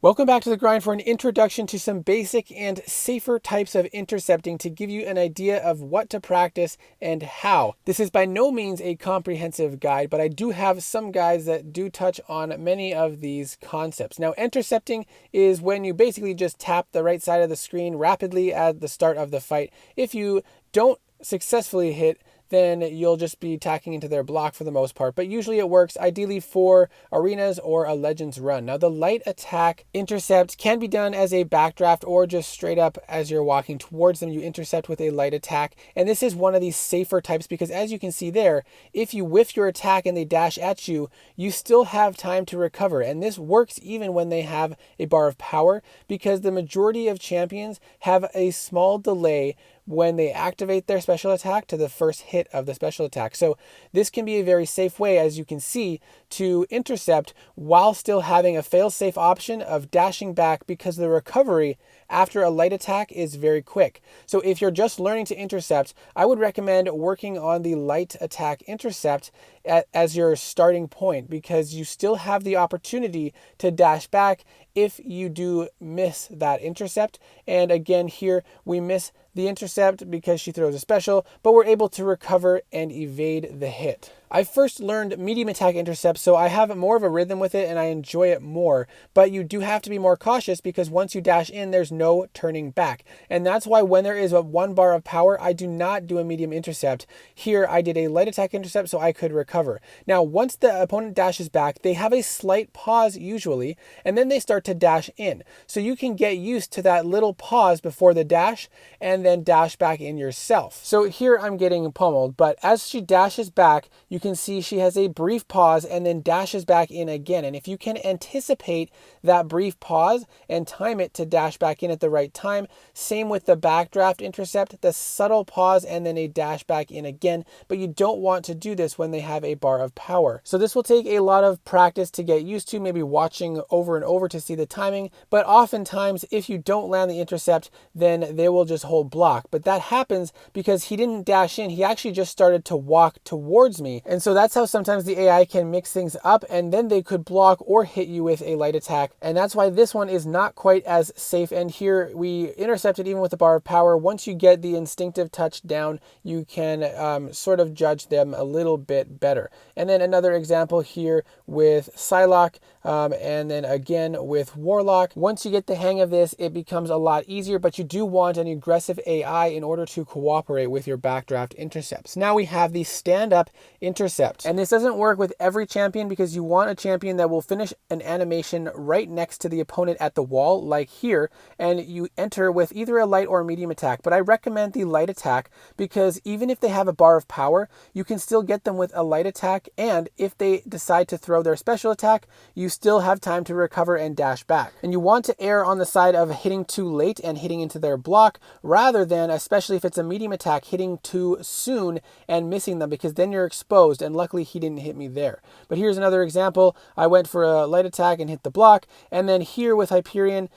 Welcome back to The Grind for an introduction to some basic and safer types of intercepting to give you an idea of what to practice and how. This is by no means a comprehensive guide, but I do have some guides that do touch on many of these concepts. Now, intercepting is when you basically just tap the right side of the screen rapidly at the start of the fight. If you don't successfully hit, then you'll just be tacking into their block for the most part. But usually it works ideally for arenas or a Legends run. Now, the light attack intercept can be done as a backdraft or just straight up as you're walking towards them, you intercept with a light attack. And this is one of these safer types because as you can see there, if you whiff your attack and they dash at you, you still have time to recover. And this works even when they have a bar of power because the majority of champions have a small delay when they activate their special attack to the first hit of the special attack. So this can be a very safe way, as you can see, to intercept while still having a fail-safe option of dashing back because the recovery after a light attack is very quick. So if you're just learning to intercept, I would recommend working on the light attack intercept as your starting point because you still have the opportunity to dash back if you do miss that intercept. And again, here we miss the intercept because she throws a special, but we're able to recover and evade the hit. I first learned medium attack intercept, so I have more of a rhythm with it and I enjoy it more, but you do have to be more cautious because once you dash in, there's no turning back. And that's why when there is a 1 bar of power, I do not do a medium intercept. Here, I did a light attack intercept so I could recover. Now, once the opponent dashes back, they have a slight pause usually, and then they start to dash in. So you can get used to that little pause before the dash and then dash back in yourself. So here I'm getting pummeled, but as she dashes back, you can see she has a brief pause and then dashes back in again. And if you can anticipate that brief pause and time it to dash back in at the right time, same with the backdraft intercept, the subtle pause and then a dash back in again, but you don't want to do this when they have a bar of power. So this will take a lot of practice to get used to, maybe watching over and over to see the timing, but oftentimes if you don't land the intercept, then they will just hold block. But that happens because he didn't dash in, he actually just started to walk towards me. And so that's how sometimes the AI can mix things up and then they could block or hit you with a light attack. And that's why this one is not quite as safe. And here we intercepted even with a bar of power. Once you get the instinctive touch down, you can sort of judge them a little bit better. And then another example here with Psylocke and then again with Warlock. Once you get the hang of this, it becomes a lot easier, but you do want an aggressive AI in order to cooperate with your backdraft intercepts. Now we have the stand-up intercept. And this doesn't work with every champion because you want a champion that will finish an animation right next to the opponent at the wall, like here, and you enter with either a light or a medium attack. But I recommend the light attack because even if they have a bar of power, you can still get them with a light attack, and if they decide to throw their special attack, you still have time to recover and dash back. And you want to err on the side of hitting too late and hitting into their block rather than, especially if it's a medium attack, hitting too soon and missing them because then you're exposed, and luckily he didn't hit me there. But here's another example. I went for a light attack and hit the block, and then here with Hyperion,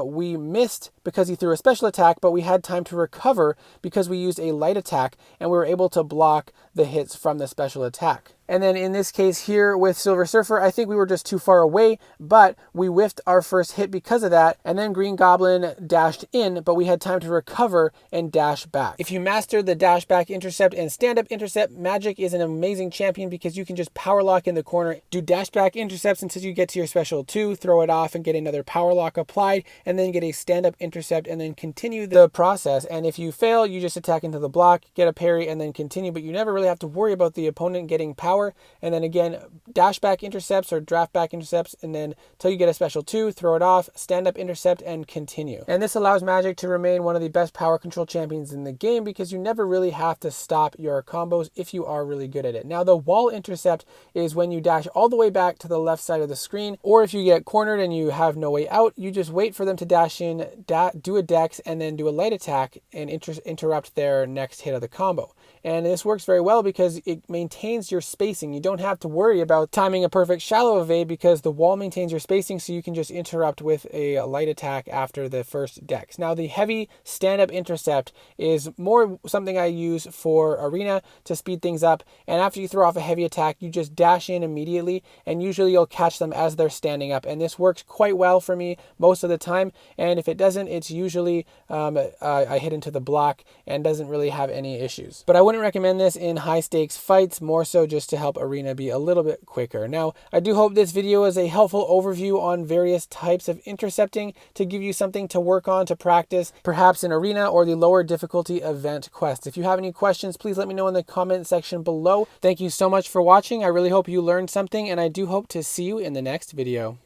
we missed because he threw a special attack, but we had time to recover because we used a light attack and we were able to block the hits from the special attack. And then in this case here with Silver Surfer, I think we were just too far away, but we whiffed our first hit because of that. And then Green Goblin dashed in, but we had time to recover and dash back. If you master the dash back intercept and stand-up intercept, Magic is an amazing champion because you can just power lock in the corner, do dash back intercepts until you get to your special 2, throw it off and get another power lock applied, and then get a stand-up intercept and then continue the process. And if you fail, you just attack into the block, get a parry, and then continue, but you never really have to worry about the opponent getting power. And then again, dash back intercepts or draft back intercepts, and then till you get a special 2, throw it off, stand up intercept, and continue. And this allows Magic to remain one of the best power control champions in the game because you never really have to stop your combos if you are really good at it. Now the wall intercept is when you dash all the way back to the left side of the screen, or if you get cornered and you have no way out, you just wait for them to dash in, dash do a dex and then do a light attack and interrupt their next hit of the combo. And this works very well because it maintains your spacing. You don't have to worry about timing a perfect shallow evade because the wall maintains your spacing, so you can just interrupt with a light attack after the first dex. Now, the heavy stand-up intercept is more something I use for arena to speed things up. And after you throw off a heavy attack, you just dash in immediately, and usually you'll catch them as they're standing up. And this works quite well for me most of the time. And if it doesn't, it's usually I hit into the block and doesn't really have any issues. But I wouldn't recommend this in high stakes fights, more so just to help arena be a little bit quicker. Now, I do hope this video is a helpful overview on various types of intercepting to give you something to work on to practice, perhaps in arena or the lower difficulty event quest. If you have any questions, please let me know in the comment section below. Thank you so much for watching. I really hope you learned something, and I do hope to see you in the next video.